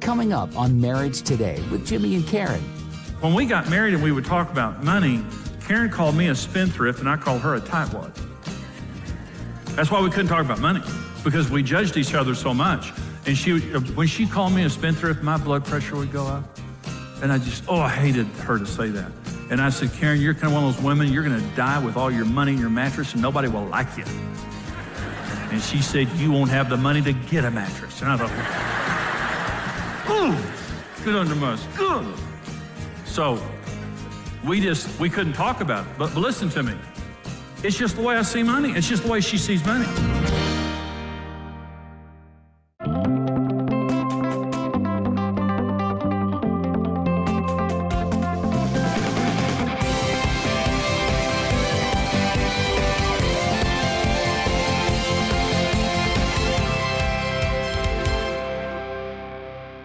coming up on Marriage Today with Jimmy and Karen. When we got married and we would talk about money, Karen called me a spendthrift and I called her a tightwad. That's why we couldn't talk about money, because we judged each other so much. And when she called me a spendthrift, my blood pressure would go up. And I hated her to say that. And I said, Karen, you're kind of one of those women, you're going to die with all your money in your mattress and nobody will like you. And she said, you won't have the money to get a mattress. And I thought, ooh, good under us, good. So we couldn't talk about it. But listen to me. It's just the way I see money. It's just the way she sees money.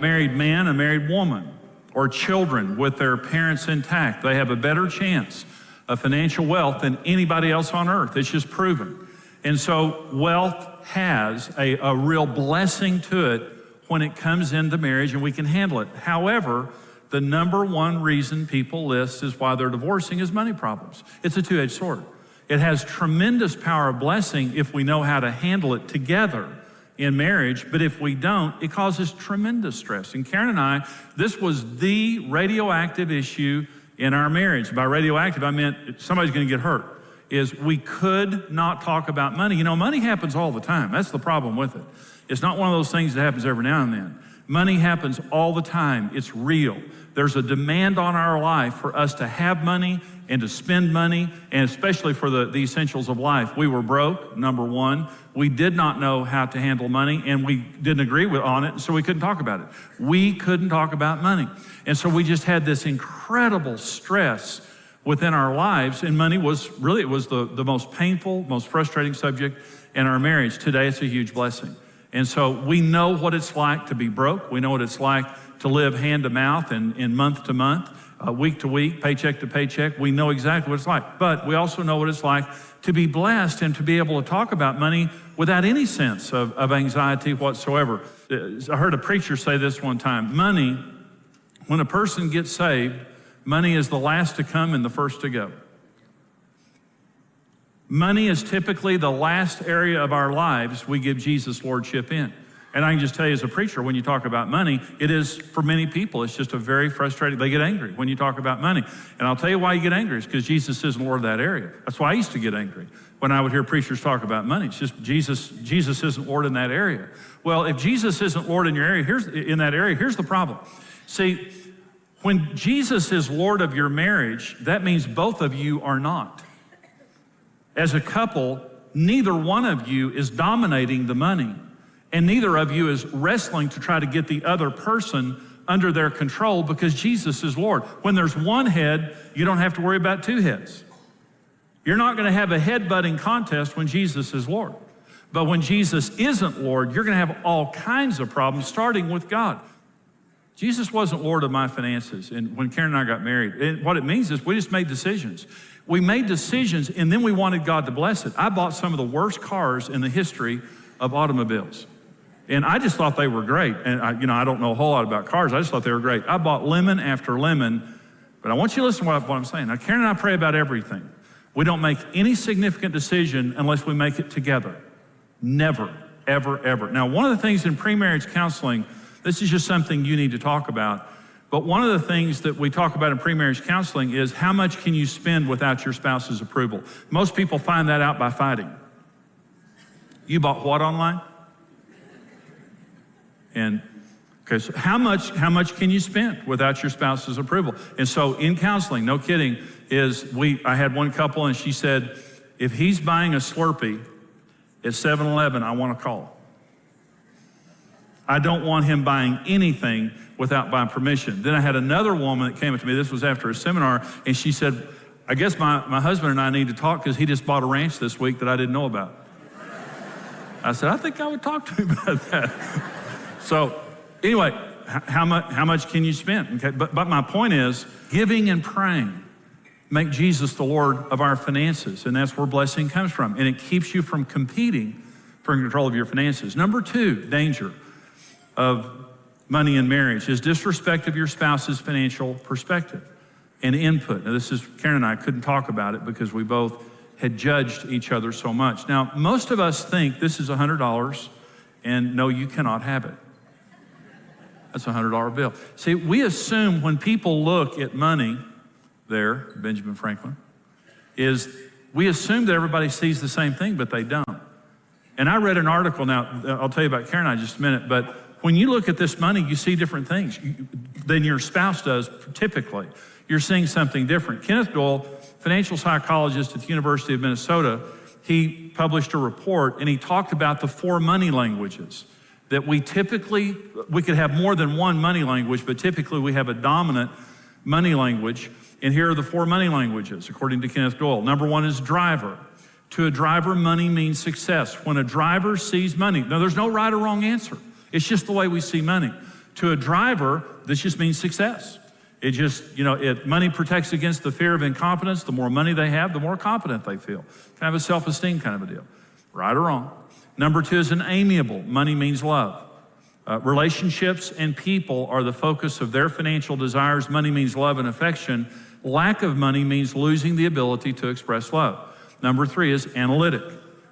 Married man, a married woman, or children with their parents intact, they have a better chance of financial wealth than anybody else on earth. It's just proven. And so wealth has a real blessing to it when it comes into marriage and we can handle it. However, the number one reason people list is why they're divorcing is money problems. It's a two-edged sword. It has tremendous power of blessing if we know how to handle it together in marriage, but if we don't, it causes tremendous stress. And Karen and I, this was the radioactive issue in our marriage. By radioactive, I meant somebody's gonna get hurt, is we could not talk about money. You know, money happens all the time. That's the problem with it. It's not one of those things that happens every now and then. Money happens all the time. It's real. There's a demand on our life for us to have money and to spend money, and especially for the essentials of life. We were broke, number one. We did not know how to handle money, and we didn't agree on it, so we couldn't talk about it. We couldn't talk about money. And so we just had this incredible stress within our lives, and money was really, it was the most painful, most frustrating subject in our marriage. Today, it's a huge blessing. And so we know what it's like to be broke. We know what it's like to live hand to mouth and month to month, week to week, paycheck to paycheck. We know exactly what it's like. But we also know what it's like to be blessed and to be able to talk about money without any sense of anxiety whatsoever. I heard a preacher say this one time: money, when a person gets saved, money is the last to come and the first to go. Money is typically the last area of our lives we give Jesus lordship in. And I can just tell you as a preacher, when you talk about money, it is, for many people, it's just a very frustrating, they get angry when you talk about money. And I'll tell you why you get angry, is because Jesus isn't Lord of that area. That's why I used to get angry when I would hear preachers talk about money. It's just Jesus isn't Lord in that area. Well, if Jesus isn't Lord in your area, here's the problem. See, when Jesus is Lord of your marriage, that means both of you are not. As a couple, neither one of you is dominating the money, and neither of you is wrestling to try to get the other person under their control, because Jesus is Lord. When there's one head, you don't have to worry about two heads. You're not going to have a head-butting contest when Jesus is Lord. But when Jesus isn't Lord, you're going to have all kinds of problems, starting with God. Jesus wasn't Lord of my finances. And when Karen and I got married, and what it means is we just made decisions. We made decisions, and then we wanted God to bless it. I bought some of the worst cars in the history of automobiles. And I just thought they were great. And I don't know a whole lot about cars. I just thought they were great. I bought lemon after lemon. But I want you to listen to what I'm saying. Now, Karen and I pray about everything. We don't make any significant decision unless we make it together. Never, ever, ever. Now, one of the things in pre-marriage counseling, this is just something you need to talk about. But one of the things that we talk about in pre-marriage counseling is how much can you spend without your spouse's approval? Most people find that out by fighting. You bought what online? And okay, so how much can you spend without your spouse's approval? And so in counseling, no kidding, I had one couple and she said, if he's buying a Slurpee at 7-Eleven, I want to call. I don't want him buying anything without my permission. Then I had another woman that came up to me, this was after a seminar, and she said, I guess my husband and I need to talk because he just bought a ranch this week that I didn't know about. I said, I think I would talk to him about that. So anyway, how much can you spend? Okay, but my point is, giving and praying make Jesus the Lord of our finances, and that's where blessing comes from. And it keeps you from competing for control of your finances. Number two, danger of money in marriage is disrespect of your spouse's financial perspective and input. Now, this is, Karen and I couldn't talk about it because we both had judged each other so much. Now, most of us think this is $100 and no, you cannot have it. That's a $100 bill. See, we assume when people look at money there, Benjamin Franklin, is we assume that everybody sees the same thing, but they don't. And I read an article, now I'll tell you about Karen and I in just a minute, but when you look at this money, you see different things than your spouse does typically. You're seeing something different. Kenneth Doyle, financial psychologist at the University of Minnesota, he published a report and he talked about the 4 money languages that we could have more than one money language, but typically we have a dominant money language. And here are the 4 money languages, according to Kenneth Doyle. Number 1 is driver. To a driver, money means success. When a driver sees money, now there's no right or wrong answer. It's just the way we see money. To a driver, this just means success. It just, money protects against the fear of incompetence. The more money they have, the more competent they feel. Kind of a self-esteem kind of a deal. Right or wrong. Number 2 is an amiable. Money means love. Relationships and people are the focus of their financial desires. Money means love and affection. Lack of money means losing the ability to express love. Number 3 is analytic.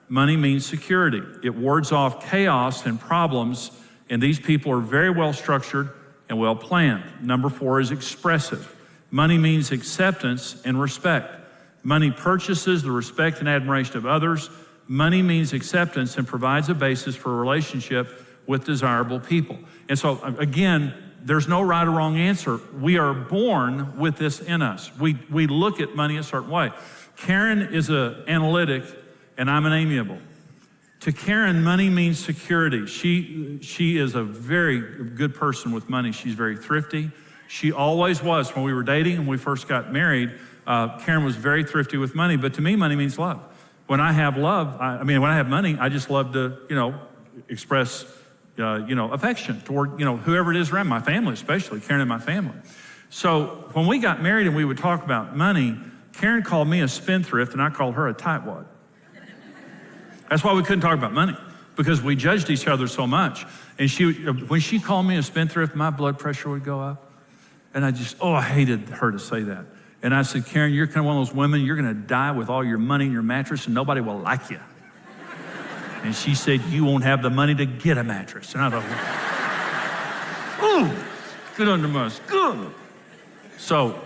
Money means security. It wards off chaos and problems, and these people are very well structured and well planned. Number 4 is expressive. Money means acceptance and respect. Money purchases the respect and admiration of others. Money means acceptance and provides a basis for a relationship with desirable people. And so, again, there's no right or wrong answer. We are born with this in us. We look at money a certain way. Karen is an analytic, and I'm an amiable. To Karen, money means security. She is a very good person with money. She's very thrifty. She always was. When we were dating and we first got married, Karen was very thrifty with money. But to me, money means love. When I have love, when I have money, I just love to, express, affection toward, whoever it is around, my family especially, Karen and my family. So when we got married and we would talk about money, Karen called me a spendthrift and I called her a tightwad. That's why we couldn't talk about money, because we judged each other so much. And when she called me a spendthrift, my blood pressure would go up. And I hated her to say that. And I said, Karen, you're kind of one of those women, you're gonna die with all your money in your mattress and nobody will like you. And she said, you won't have the money to get a mattress. And I thought, ooh, good under my skin. So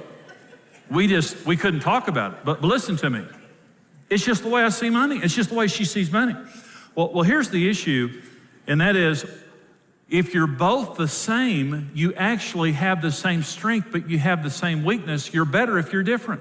we couldn't talk about it. But listen to me. It's just the way I see money. It's just the way she sees money. Well, here's the issue, and that is, if you're both the same, you actually have the same strength, but you have the same weakness. You're better if you're different.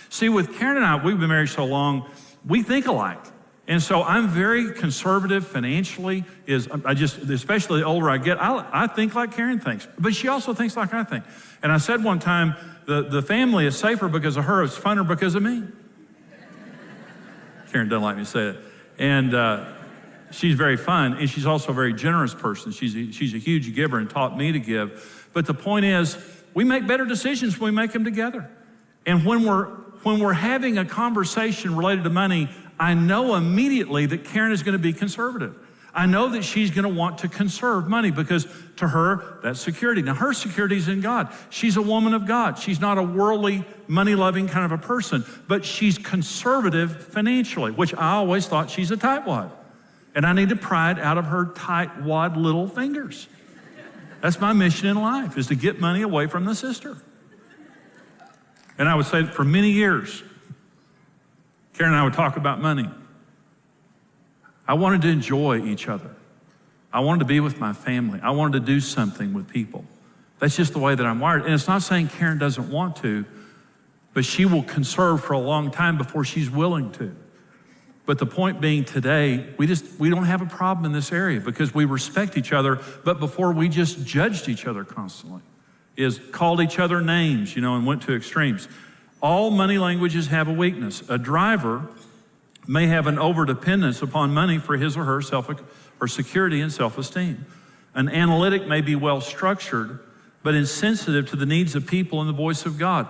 See, with Karen and I, we've been married so long, we think alike. And so I'm very conservative financially. Especially the older I get, I think like Karen thinks, but she also thinks like I think. And I said one time, the family is safer because of her, it's funner because of me. Karen doesn't like me to say it. And she's very fun, and she's also a very generous person. She's a huge giver and taught me to give. But the point is, we make better decisions when we make them together. And when we're having a conversation related to money, I know immediately that Karen is going to be conservative. I know that she's going to want to conserve money because to her, that's security. Now, her security is in God. She's a woman of God. She's not a worldly, money-loving kind of a person, but she's conservative financially, which I always thought she's a tightwad. And I need to pry it out of her tightwad little fingers. That's my mission in life, is to get money away from the sister. And I would say that for many years, Karen and I would talk about money. I wanted to enjoy each other. I wanted to be with my family. I wanted to do something with people. That's just the way that I'm wired. And it's not saying Karen doesn't want to, but she will conserve for a long time before she's willing to. But the point being today, we don't have a problem in this area because we respect each other, but before we just judged each other constantly, is called each other names, and went to extremes. All money languages have a weakness. A driver may have an overdependence upon money for his or her security and self-esteem. An analytic may be well-structured, but insensitive to the needs of people and the voice of God.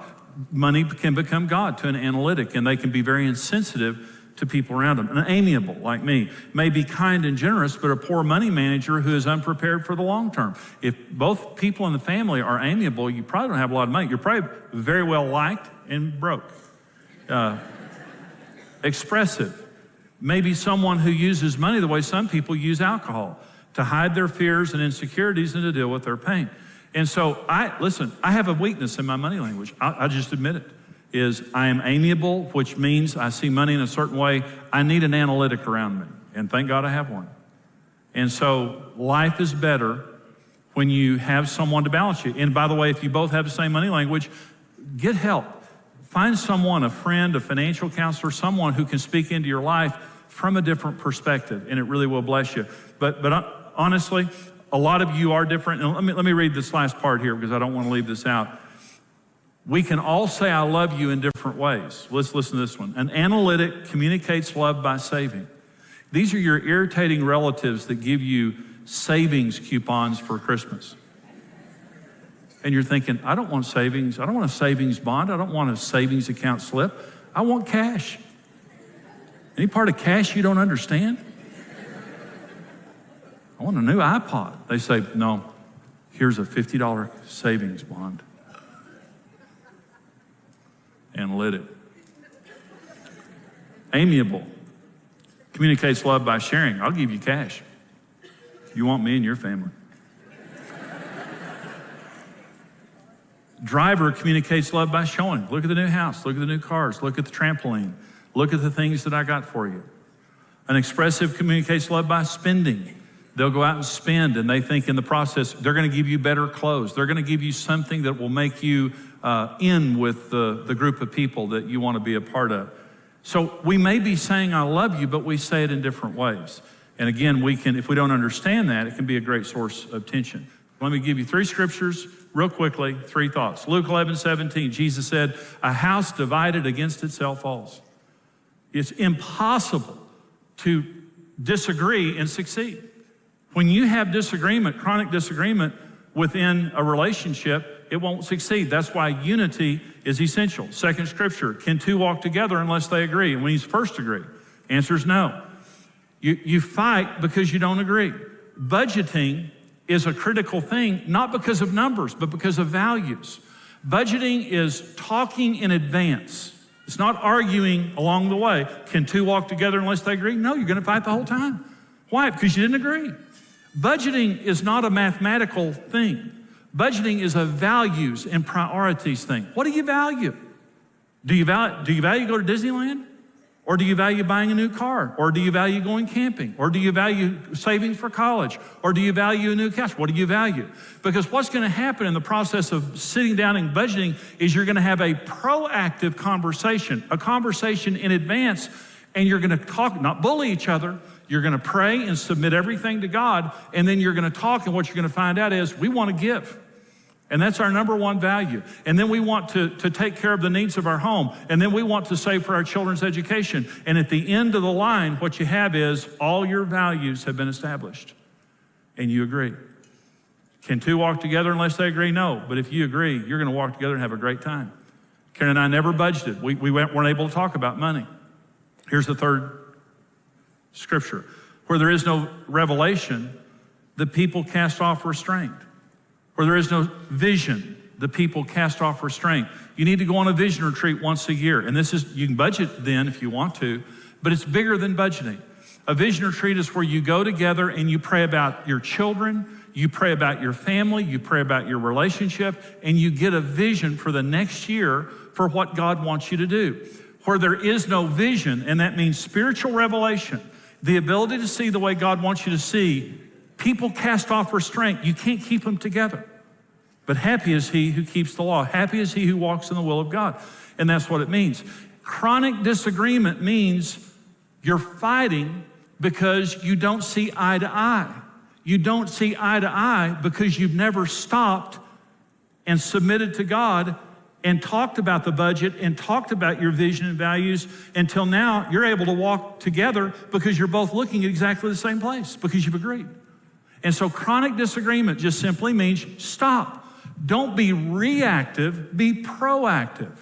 Money can become God to an analytic, and they can be very insensitive to people around them. An amiable, like me, may be kind and generous, but a poor money manager who is unprepared for the long term. If both people in the family are amiable, you probably don't have a lot of money. You're probably very well liked and broke. Expressive, maybe someone who uses money the way some people use alcohol, to hide their fears and insecurities and to deal with their pain. And so I have a weakness in my money language. I just admit it. Is I am amiable, which means I see money in a certain way. I need an analytic around me, and thank God I have one. And so life is better when you have someone to balance you. And by the way, if you both have the same money language, get help. Find someone, a friend, a financial counselor, someone who can speak into your life from a different perspective, and it really will bless you. But honestly, a lot of you are different. And let me read this last part here because I don't want to leave this out. We can all say I love you in different ways. Let's listen to this one. An analytic communicates love by saving. These are your irritating relatives that give you savings coupons for Christmas. And you're thinking, I don't want savings. I don't want a savings bond. I don't want a savings account slip. I want cash. Any part of cash you don't understand? I want a new iPod. They say, no, here's a $50 savings bond. Analytic. Amiable. Communicates love by sharing. I'll give you cash. You want me and your family. Driver communicates love by showing. Look at the new house. Look at the new cars. Look at the trampoline. Look at the things that I got for you. An expressive communicates love by spending. They'll go out and spend, and they think in the process, they're going to give you better clothes. They're going to give you something that will make you in with the group of people that you want to be a part of. So we may be saying I love you, but we say it in different ways. And again, if we don't understand that, it can be a great source of tension. Let me give you 3 scriptures real quickly, 3 thoughts. Luke 11:17, Jesus said, a house divided against itself falls. It's impossible to disagree and succeed. When you have disagreement, chronic disagreement within a relationship, it won't succeed. That's why unity is essential. Second scripture, can 2 walk together unless they agree? And when you first agree, answer is no. You fight because you don't agree. Budgeting is a critical thing, not because of numbers, but because of values. Budgeting is talking in advance. It's not arguing along the way. Can 2 walk together unless they agree? No, you're going to fight the whole time. Why? Because you didn't agree. Budgeting is not a mathematical thing. Budgeting is a values and priorities thing. What do you value? Do you value go to Disneyland? Or do you value buying a new car? Or do you value going camping? Or do you value saving for college? Or do you value a new couch? What do you value? Because what's going to happen in the process of sitting down and budgeting is you're going to have a proactive conversation, a conversation in advance, and you're going to talk, not bully each other. You're going to pray and submit everything to God, and then you're going to talk, and what you're going to find out is we want to give. And that's our number one value. And then we want to take care of the needs of our home. And then we want to save for our children's education. And at the end of the line, what you have is all your values have been established. And you agree. Can 2 walk together unless they agree? No. But if you agree, you're going to walk together and have a great time. Karen and I never budgeted. We weren't able to talk about money. Here's the 3rd scripture. Where there is no revelation, the people cast off restraint. Where there is no vision, the people cast off restraint. You need to go on a vision retreat once a year. And you can budget then if you want to, but it's bigger than budgeting. A vision retreat is where you go together and you pray about your children, you pray about your family, you pray about your relationship, and you get a vision for the next year for what God wants you to do. Where there is no vision, and that means spiritual revelation, the ability to see the way God wants you to see, people cast off restraint. You can't keep them together. But happy is he who keeps the law. Happy is he who walks in the will of God. And that's what it means. Chronic disagreement means you're fighting because you don't see eye to eye. You don't see eye to eye because you've never stopped and submitted to God and talked about the budget and talked about your vision and values until now you're able to walk together because you're both looking at exactly the same place because you've agreed. And so chronic disagreement just simply means stop. Don't be reactive, be proactive.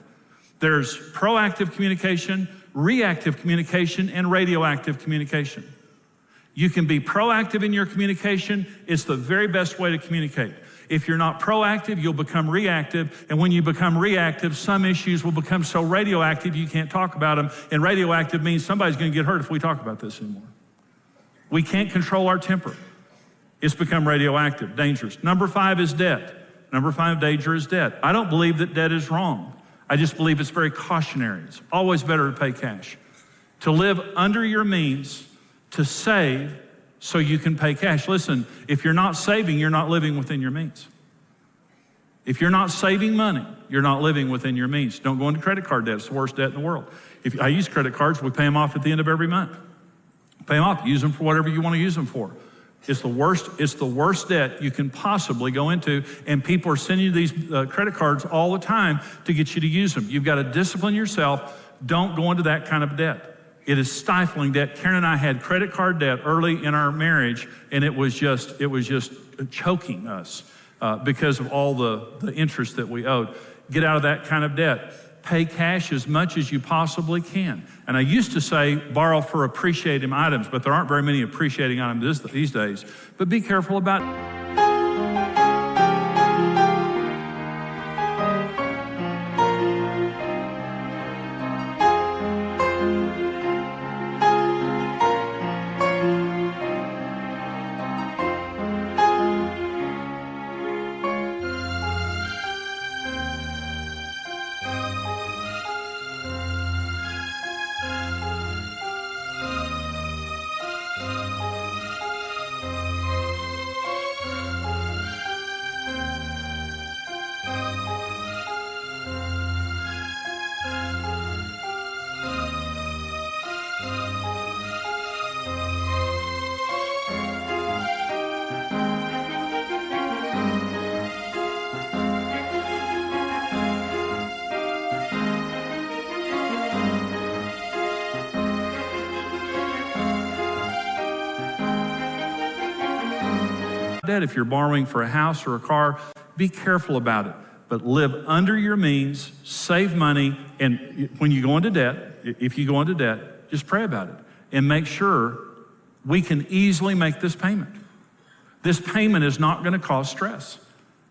There's proactive communication, reactive communication and radioactive communication. You can be proactive in your communication. It's the very best way to communicate. If you're not proactive, you'll become reactive. And when you become reactive, some issues will become so radioactive you can't talk about them. And radioactive means somebody's going to get hurt if we talk about this anymore. We can't control our temper. It's become radioactive, dangerous. Number 5 is debt. Number 5 danger is debt. I don't believe that debt is wrong. I just believe it's very cautionary. It's always better to pay cash. To live under your means, to save so you can pay cash. Listen, if you're not saving, you're not living within your means. If you're not saving money, you're not living within your means. Don't go into credit card debt. It's the worst debt in the world. If I use credit cards, we pay them off at the end of every month. Pay them off. Use them for whatever you want to use them for. It's the worst debt you can possibly go into, and people are sending you these credit cards all the time to get you to use them. You've got to discipline yourself. Don't go into that kind of debt. It is stifling debt. Karen and I had credit card debt early in our marriage, and it was just choking us because of all the interest that we owed. Get out of that kind of debt. Pay cash as much as you possibly can. And I used to say borrow for appreciating items, but there aren't very many appreciating items these days. But be careful about it. Debt, if you're borrowing for a house or a car, be careful about it. But live under your means, save money, and when you go into debt, if you go into debt, just pray about it and make sure we can easily make this payment. This payment is not going to cause stress.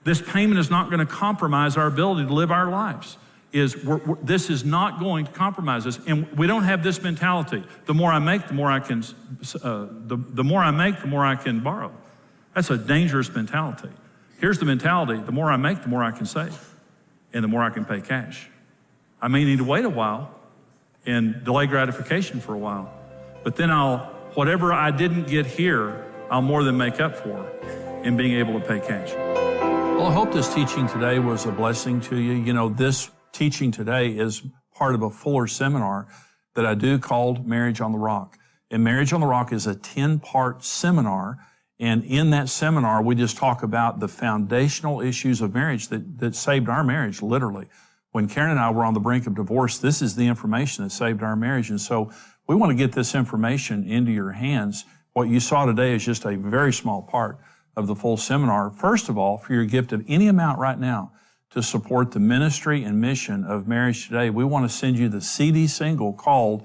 This payment is not going to compromise our ability to live our lives. This is not going to compromise us, and we don't have this mentality. The more I make, the more I can. The more I make, the more I can borrow. That's a dangerous mentality. Here's the mentality: the more I make, the more I can save, and the more I can pay cash. I may need to wait a while and delay gratification for a while, but then whatever I didn't get here, I'll more than make up for in being able to pay cash. Well, I hope this teaching today was a blessing to you. You know, this teaching today is part of a fuller seminar that I do called Marriage on the Rock. And Marriage on the Rock is a 10-part seminar. And in that seminar, we just talk about the foundational issues of marriage that saved our marriage, literally. When Karen and I were on the brink of divorce, this is the information that saved our marriage. And so we want to get this information into your hands. What you saw today is just a very small part of the full seminar. First of all, for your gift of any amount right now to support the ministry and mission of Marriage Today, we want to send you the CD single called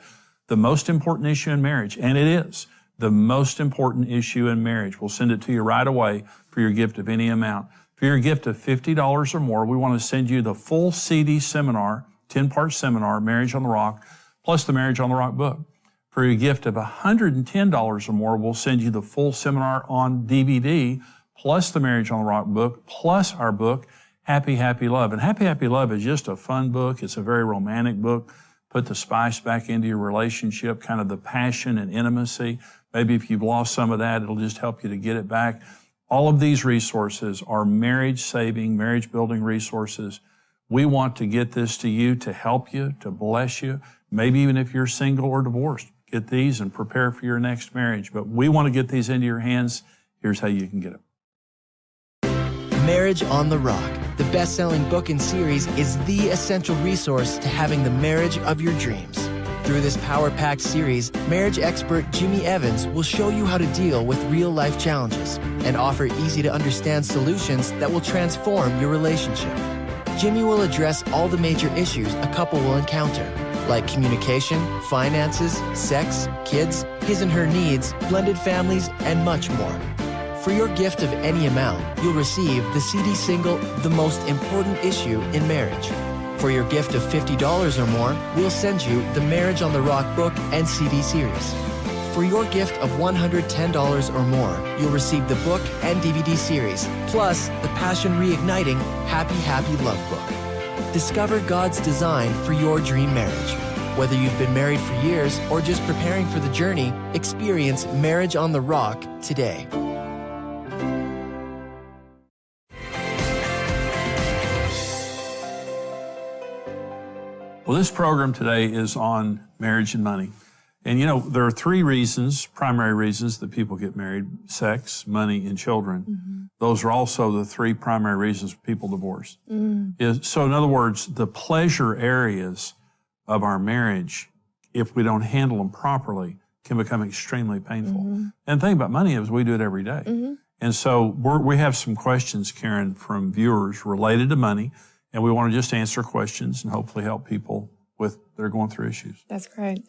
The Most Important Issue in Marriage. And it is the most important issue in marriage. We'll send it to you right away for your gift of any amount. For your gift of $50 or more, we want to send you the full CD seminar, 10-part seminar, Marriage on the Rock, plus the Marriage on the Rock book. For your gift of $110 or more, we'll send you the full seminar on DVD, plus the Marriage on the Rock book, plus our book, Happy, Happy Love. And Happy, Happy Love is just a fun book. It's a very romantic book. Put the spice back into your relationship, kind of the passion and intimacy. Maybe if you've lost some of that, it'll just help you to get it back. All of these resources are marriage-saving, marriage-building resources. We want to get this to you to help you, to bless you. Maybe even if you're single or divorced, get these and prepare for your next marriage. But we want to get these into your hands. Here's how you can get them. Marriage on the Rock, the best-selling book and series, is the essential resource to having the marriage of your dreams. Through this power-packed series, marriage expert Jimmy Evans will show you how to deal with real-life challenges and offer easy-to-understand solutions that will transform your relationship. Jimmy will address all the major issues a couple will encounter, like communication, finances, sex, kids, his and her needs, blended families, and much more. For your gift of any amount, you'll receive the CD single, The Most Important Issue in Marriage. For your gift of $50 or more, we'll send you the Marriage on the Rock book and CD series. For your gift of $110 or more, you'll receive the book and DVD series, plus the Passion Reigniting Happy Happy Love book. Discover God's design for your dream marriage. Whether you've been married for years or just preparing for the journey, experience Marriage on the Rock today. Well, this program today is on marriage and money. And you know, there are three reasons, primary reasons that people get married: sex, money, and children. Those are also the three primary reasons people divorce. So in other words, the pleasure areas of our marriage, if we don't handle them properly, can become extremely painful. And the thing about money is we do it every day. And so we have some questions, Karen, from viewers related to money, and we want to just answer questions and hopefully help people with that are going through issues. That's great.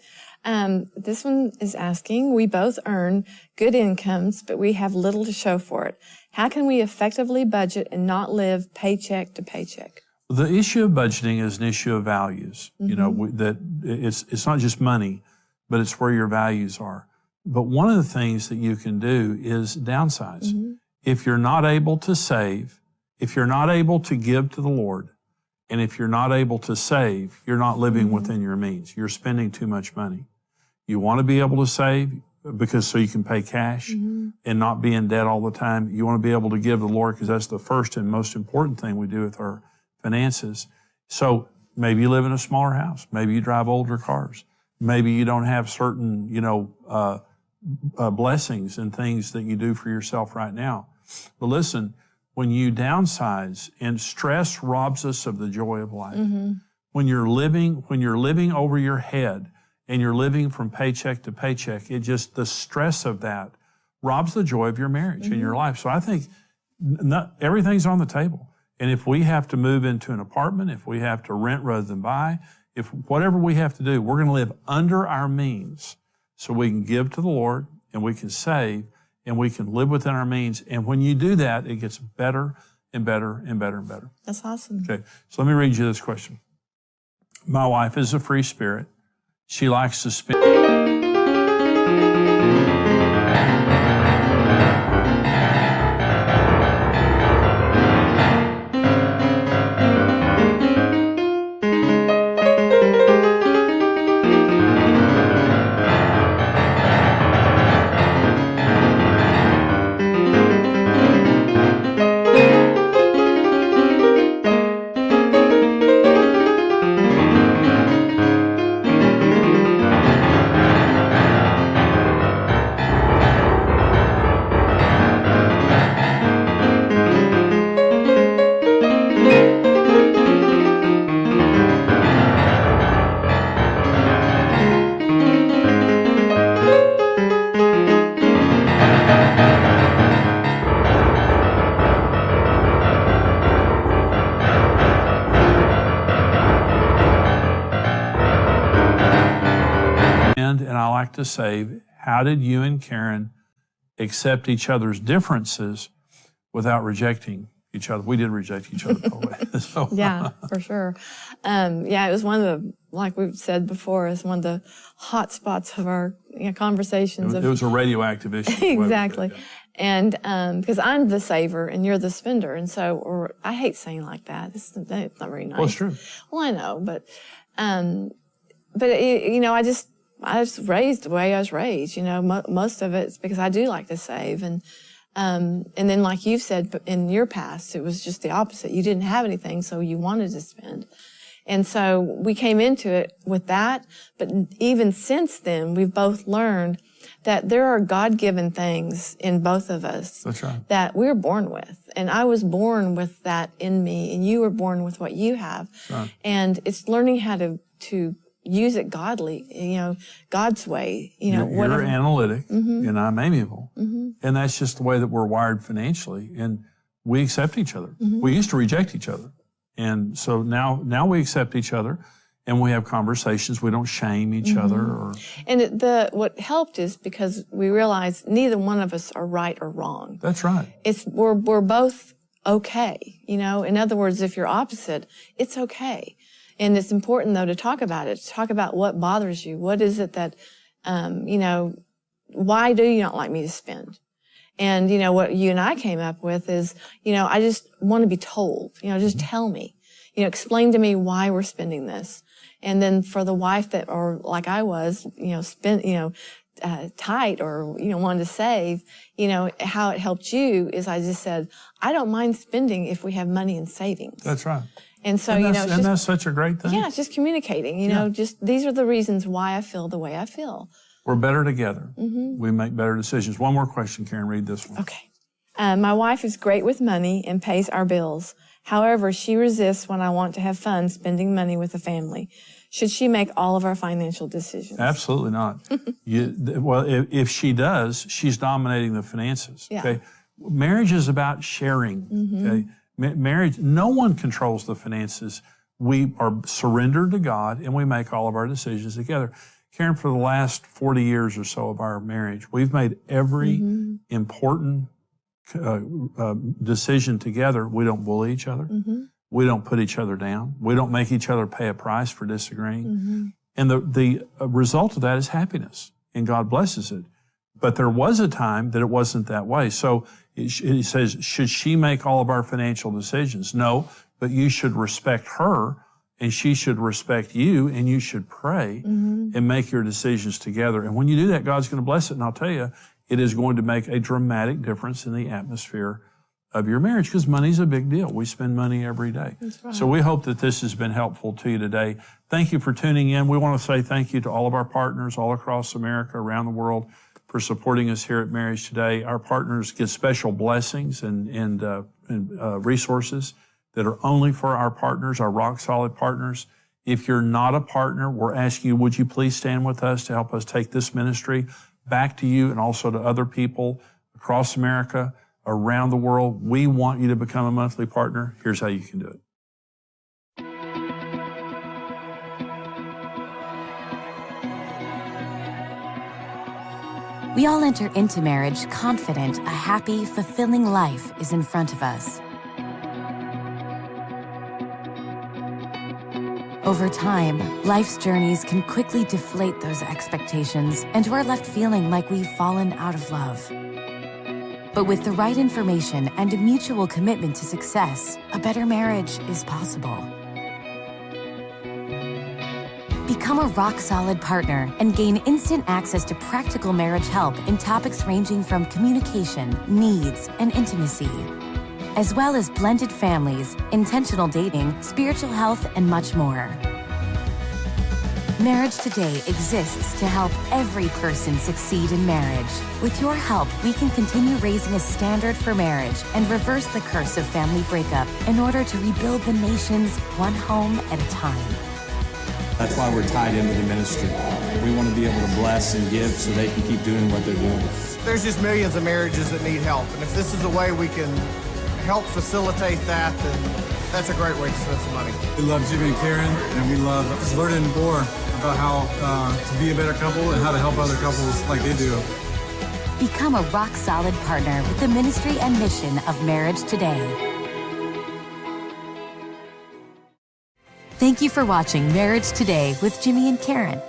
This one is asking, we both earn good incomes, but we have little to show for it. How can we effectively budget and not live paycheck to paycheck? The issue of budgeting is an issue of values. You know, that it's not just money, but it's where your values are. But one of the things that you can do is downsize. If you're not able to save, if you're not able to give to the Lord, and if you're not able to save, you're not living within your means. You're spending too much money. You want to be able to save because so you can pay cash and not be in debt all the time. You want to be able to give the Lord because that's the first and most important thing we do with our finances. So maybe you live in a smaller house. Maybe you drive older cars. Maybe you don't have certain, blessings and things that you do for yourself right now. But listen, when you downsize, and stress robs us of the joy of life. When you're living over your head and you're living from paycheck to paycheck, the stress of that robs the joy of your marriage and your life. So I think everything's on the table. And if we have to move into an apartment, if we have to rent rather than buy, if whatever we have to do, we're going to live under our means so we can give to the Lord and we can save and we can live within our means. And when you do that, it gets better and better and better and better. That's awesome. Okay, so let me read you this question. My wife is a free spirit. She likes to spend... And I like to say, how did you and Karen accept each other's differences without rejecting each other? We did reject each other, by the way. So. Yeah, for sure. It was one of the, like we've said before, it's one of the hot spots of our conversations. It was a radioactive issue. Exactly. And because I'm the saver and you're the spender. And so, I hate saying like that. It's not very nice. Well, it's true. Well, I know, but I was raised the way I was raised. Most of it's because I do like to save. And then like you've said, in your past, it was just the opposite. You didn't have anything, so you wanted to spend. And so we came into it with that. But even since then, we've both learned that there are God-given things in both of us. That's right. That we're born with. And I was born with that in me, and you were born with what you have. Right. And it's learning how to use it godly, God's way. You're analytic and I'm amiable. And that's just the way that we're wired financially. And we accept each other. We used to reject each other. And so now we accept each other and we have conversations. We don't shame each other. Or And what helped is because we realized neither one of us are right or wrong. That's right. We're both okay. You know, in other words, if you're opposite, it's okay. And it's important though to talk about it, to talk about what bothers you. What is it that, you know, why do you not like me to spend? And, you know, what you and I came up with is, you know, I just want to be told, you know, just tell me, you know, explain to me why we're spending this. And then for the wife that, or like I was, you know, tight or, you know, wanted to save, you know, how it helped you is I just said, I don't mind spending if we have money in savings. That's right. And so, And you that's, know, and that's such a great thing. yeah, it's just communicating, you know, just these are the reasons why I feel the way I feel. We're better together. We make better decisions. One more question, Karen. Read this one. Okay. My wife is great with money and pays our bills. However, she resists when I want to have fun spending money with the family. Should she make all of our financial decisions? Absolutely not. Well, if she does, she's dominating the finances. Yeah. Okay. Marriage is about sharing. Okay. Marriage, no one controls the finances. We are surrendered to God and we make all of our decisions together. Karen, for the last 40 years or so of our marriage, we've made every important decision together. We don't bully each other. We don't put each other down. We don't make each other pay a price for disagreeing. And the result of that is happiness, and God blesses it. But there was a time that it wasn't that way. So he says, should she make all of our financial decisions? No, but you should respect her, and she should respect you, and you should pray and make your decisions together. And when you do that, God's going to bless it. And I'll tell you, it is going to make a dramatic difference in the atmosphere of your marriage, because money's a big deal. We spend money every day. That's right. So we hope that this has been helpful to you today. Thank you for tuning in. We want to say thank you to all of our partners all across America, around the world, for supporting us here at Marriage Today. Our partners get special blessings and resources that are only for our partners, our rock-solid partners. If you're not a partner, we're asking you, would you please stand with us to help us take this ministry back to you and also to other people across America, around the world. We want you to become a monthly partner. Here's how you can do it. We all enter into marriage confident a happy, fulfilling life is in front of us. Over time, life's journeys can quickly deflate those expectations, and we're left feeling like we've fallen out of love. But with the right information and a mutual commitment to success, a better marriage is possible. Become a rock-solid partner and gain instant access to practical marriage help in topics ranging from communication, needs, and intimacy, as well as blended families, intentional dating, spiritual health, and much more. Marriage Today exists to help every person succeed in marriage. With your help, we can continue raising a standard for marriage and reverse the curse of family breakup in order to rebuild the nations one home at a time. That's why we're tied into the ministry. We want to be able to bless and give so they can keep doing what they're doing. There's just millions of marriages that need help, and if this is a way we can help facilitate that, then that's a great way to spend some money. We love Jimmy and Karen, and we love learning more about how to be a better couple and how to help other couples like they do. Become a rock-solid partner with the ministry and mission of Marriage Today. Thank you for watching Marriage Today with Jimmy and Karen.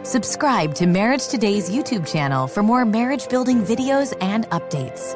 Subscribe to Marriage Today's YouTube channel for more marriage-building videos and updates.